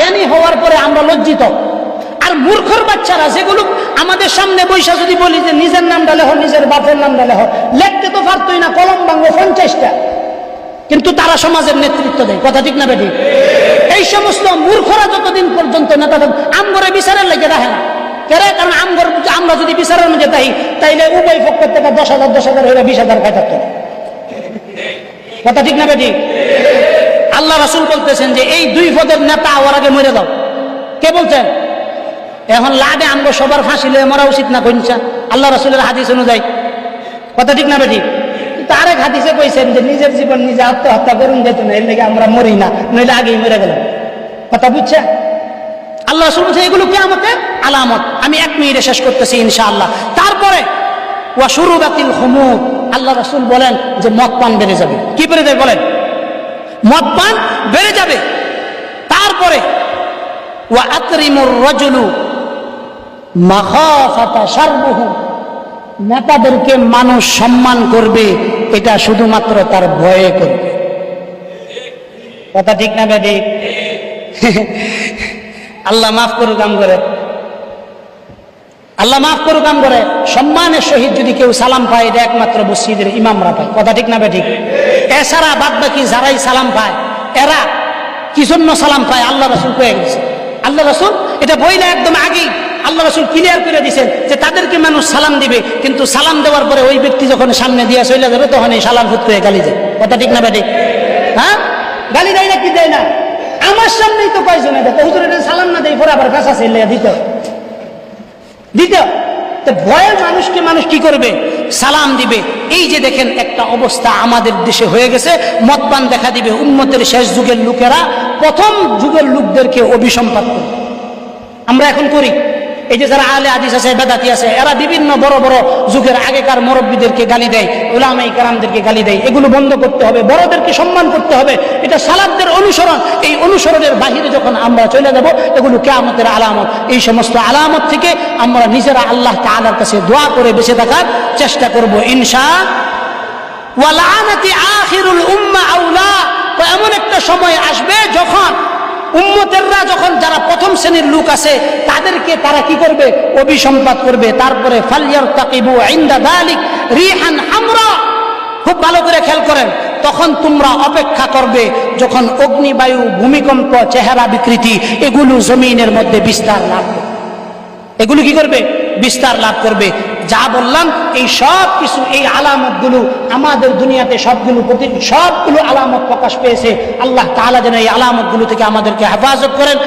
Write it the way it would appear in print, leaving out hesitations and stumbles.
জ্ঞানী হওয়ার পরে আমরা লজ্জিত। আর মূর্খর বাচ্চারা যেগুলো আমাদের সামনে বৈশা যদি বলি যে নিজের নাম ডালে হ, নিজের বাপের নাম ডালে হ, লিখতে তো পারতই না, কলম ভাঙবো 50টা, কিন্তু তারা সমাজের নেতৃত্ব দেয়। কথা ঠিক না বেঠিক? এই সমস্ত মূর্খরা যতদিন পর্যন্ত নেতা আমগরে বিচারের লেগে রাখে না, কেরে? কারণ আমরা যদি বিচারের মধ্যে তাইলে উভয় পক্ষের থেকে 10,000 হইলে 20,000 খাই থাকতো। কথা ঠিক না বেঠিক? আল্লাহ রাসূল বলতেছেন যে এই দুই পদের নেতা হওয়ার আগে মরে যাও। কে বলছেন? এখন লাদে আমগো সবার ফাঁসি লয়ে মরা উচিত না কইনছা আল্লাহ রাসূলের হাদিস অনুযায়ী। কথা ঠিক না বেঠিক? কিন্তু আরেক হাদিসে কইছেন যে নিজের জীবন নিজে আত্মহত্যা করুন যেত না, এর লেগে আমরা মরি না, নইলে আগেই মরে গেলাম। কথা বুঝছেন? আল্লাহ রাসূল বলছেন এগুলো কিয়ামতের আলামত। আমি 1 মিনিটে শেষ করতেছি ইনশাআল্লাহ। তারপরে ওয়া শুরুবাতিল খুমুর, আল্লাহ রাসূল বলেন যে মদ পান বেড়ে যাবে। কি বেড়ে যাবে বলেন? মদ পান বেড়ে যাবে। তারপরে ওয়া আকরিমুর রাজুলু মাখাফাতা শারবুহু, নেতাদেরকে মানুষ সম্মান করবে এটা শুধুমাত্র তার ভয়ে করবে। কথা ঠিক না বেঠিক? আল্লাহ মাফ করুক কাম করে, আল্লাহ মাফ করুক কাম করে। সম্মানের সহিত যদি কেউ সালাম পায় এটা একমাত্র মসজিদের ইমামরা পায়। কথা ঠিক না বেঠিক? এছাড়া বাদ বাকি যারাই সালাম পায় এরা কি জন্য সালাম পায় আল্লাহ রাসূল কয়ে গেছে। আল্লাহ রাসূল এটা বইলে একদম আগেই আল্লাহ রাসূল ক্লিয়ার করে দিয়েছেন যে তাদেরকে মানুষ সালাম দিবে, কিন্তু সালাম দেওয়ার পরে ওই ব্যক্তি যখন সামনে দিয়ে চলে যাবে তখন এই সালাম ফুট করে গালি দেয়। কথা ঠিক না বেঠিক? হ্যাঁ, গালি দেয় না? কি দেয় না? আমার সামনেই তো কয়জন এটা হুজুর এটা সালাম না দেয় পরে আবার কাঁচা ছেলে দিত তো ভয়ের মানুষকে মানুষ কি করবে? সালাম দিবে। এই যে দেখেন একটা অবস্থা আমাদের দেশে হয়ে গেছে, মদপান দেখা দিবে। উম্মতের শেষ যুগের লোকেরা প্রথম যুগের লোকদেরকে অভিসম্পাত করে আমরা এখন করি। এই যে যারা আলে হাদিস আছে, বেদাতি আছে, এরা বিভিন্ন বড় বড় যুগের আগেকার মুরব্বীদেরকে গালি দেয়, উলামায়ে কেরামদেরকে গালি দেয়। এগুলো বন্ধ করতে হবে, বড়দেরকে সম্মান করতে হবে। এটা সালাফদের অনুসরণ। এই অনুসরণের বাহিরে যখন আমরা চলে যাব এগুলো কিয়ামতের আলামত। এই সমস্ত আলামত থেকে আমরা নিজেরা আল্লাহ তাআলার কাছে দোয়া করে বেঁচে থাকার চেষ্টা করব ইনশাআল্লাহ। ওয়া লাআনাতি আখিরুল উম্মাহ আউলা, এমন একটা সময় আসবে যখন উম্মতেররা, যখন যারা প্রথম শ্রেণীর লোক আছে তাদেরকে তারা কি করবে? অভিসম্পাত করবে। তারপরে ফালইয়ারতাকিবু ইনদা যালিক রিহান হামরা, খুব ভালো করে খেয়াল করেন, তখন তোমরা অপেক্ষা করবে যখন অগ্নিবায়ু, ভূমিকম্প, চেহারা বিকৃতি এগুলো জমিনের মধ্যে বিস্তার লাভ করবে। এগুলো কি করবে? বিস্তার লাভ করবে। যা বললাম এই সব কিছু, এই আলামতগুলো আমাদের দুনিয়াতে সবগুলো আলামত প্রকাশ পেয়েছে। আল্লাহ তাআলা যেন এই আলামতগুলো থেকে আমাদেরকে হেফাজত করেন।